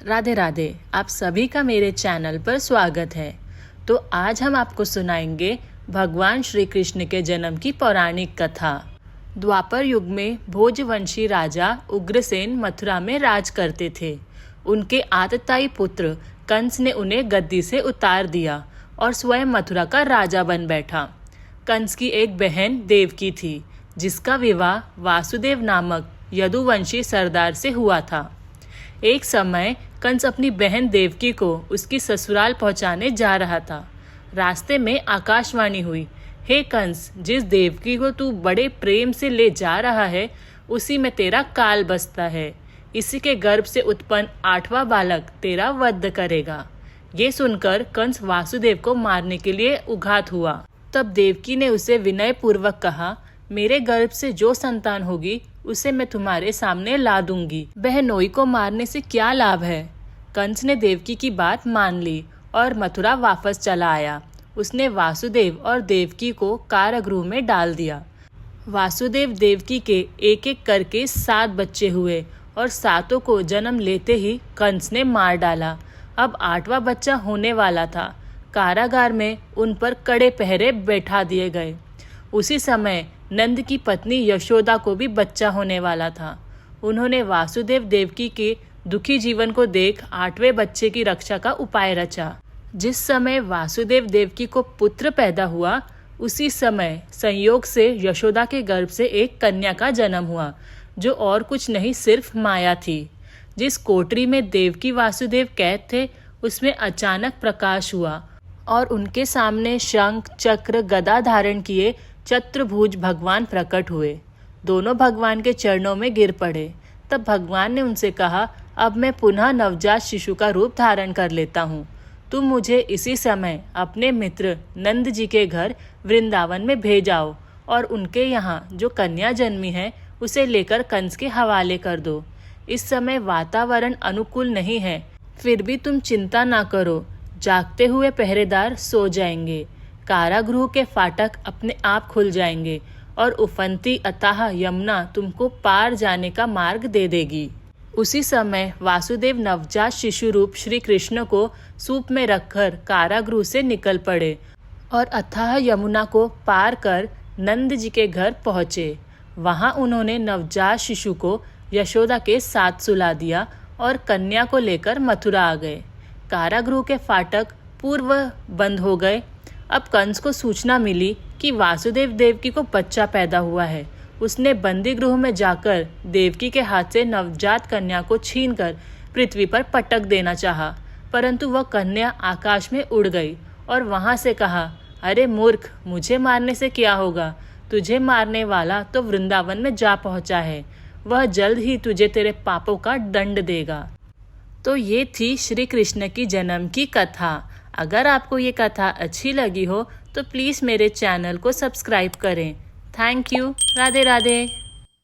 राधे राधे। आप सभी का मेरे चैनल पर स्वागत है। तो आज हम आपको सुनाएंगे भगवान श्री कृष्ण के जन्म की पौराणिक कथा। द्वापर युग में भोजवंशी राजा उग्रसेन मथुरा में राज करते थे। उनके आतताई पुत्र कंस ने उन्हें गद्दी से उतार दिया और स्वयं मथुरा का राजा बन बैठा। कंस की एक बहन देवकी थी, जिसका विवाह वासुदेव नामक यदुवंशी सरदार से हुआ था। एक समय कंस अपनी बहन देवकी को उसकी ससुराल पहुंचाने जा रहा था। रास्ते में आकाशवाणी हुई, हे कंस, जिस देवकी को तू बड़े प्रेम से ले जा रहा है, उसी में तेरा काल बसता है। इसी के गर्भ से उत्पन्न 8वां बालक तेरा वध करेगा। ये सुनकर कंस वासुदेव को मारने के लिए उघात हुआ। तब देवकी ने उसे विनय पूर्वक कहा, मेरे गर्भ से जो संतान होगी उसे मैं तुम्हारे सामने ला दूंगी। बहनोई को मारने से क्या लाभ है। कंस ने देवकी की बात मान ली और मथुरा वापस चला आया। उसने वासुदेव और देवकी को कारागृह में डाल दिया। वासुदेव देवकी के एक एक करके 7 बच्चे हुए और 7 को जन्म लेते ही कंस ने मार डाला। अब 8वां बच्चा होने वाला था। कारागार में उन पर कड़े पहरे बैठा दिए गए। उसी समय नंद की पत्नी यशोदा को भी बच्चा होने वाला था। उन्होंने वासुदेव देवकी के दुखी जीवन को देख 8वें बच्चे की रक्षा का उपाय रचा। जिस समय वासुदेव देवकी को पुत्र पैदा हुआ, उसी समय संयोग से यशोदा के गर्भ से एक कन्या का जन्म हुआ, जो और कुछ नहीं सिर्फ माया थी। जिस कोठरी में देवकी वासुदेव कैद थे, उसमें अचानक प्रकाश हुआ और उनके सामने शंख चक्र गदा धारण किए चतुर्भुज भगवान प्रकट हुए। दोनों भगवान के चरणों में गिर पड़े। तब भगवान ने उनसे कहा, अब मैं पुनः नवजात शिशु का रूप धारण कर लेता हूँ। तुम मुझे इसी समय अपने मित्र नंद जी के घर वृंदावन में भेजाओ और उनके यहाँ जो कन्या जन्मी है उसे लेकर कंस के हवाले कर दो। इस समय वातावरण अनुकूल नहीं है, फिर भी तुम चिंता ना करो। जागते हुए पहरेदार सो जाएंगे। कारागृह के फाटक अपने आप खुल जाएंगे और उफनती अथाह यमुना तुमको पार जाने का मार्ग दे देगी। उसी समय वासुदेव नवजात शिशु रूप श्री कृष्ण को सूप में रखकर कारागृह से निकल पड़े और अथाह यमुना को पार कर नंद जी के घर पहुँचे। वहाँ उन्होंने नवजात शिशु को यशोदा के साथ सुला दिया और कन्या को लेकर मथुरा आ गए। कारागृह के फाटक पूर्व बंद हो गए। अब कंस को सूचना मिली कि वासुदेव देवकी को बच्चा पैदा हुआ है। उसने बंदी गृह में जाकर देवकी के हाथ से नवजात कन्या को छीनकर पृथ्वी पर पटक देना चाहा, परंतु वह कन्या आकाश में उड़ गई और वहां से कहा, अरे मूर्ख, मुझे मारने से क्या होगा। तुझे मारने वाला तो वृंदावन में जा पहुंचा है। वह जल्द ही तुझे तेरे पापों का दंड देगा। तो ये थी श्री कृष्ण की जन्म की कथा। अगर आपको ये कथा अच्छी लगी हो तो प्लीज़ मेरे चैनल को सब्सक्राइब करें। Thank you. राधे राधे।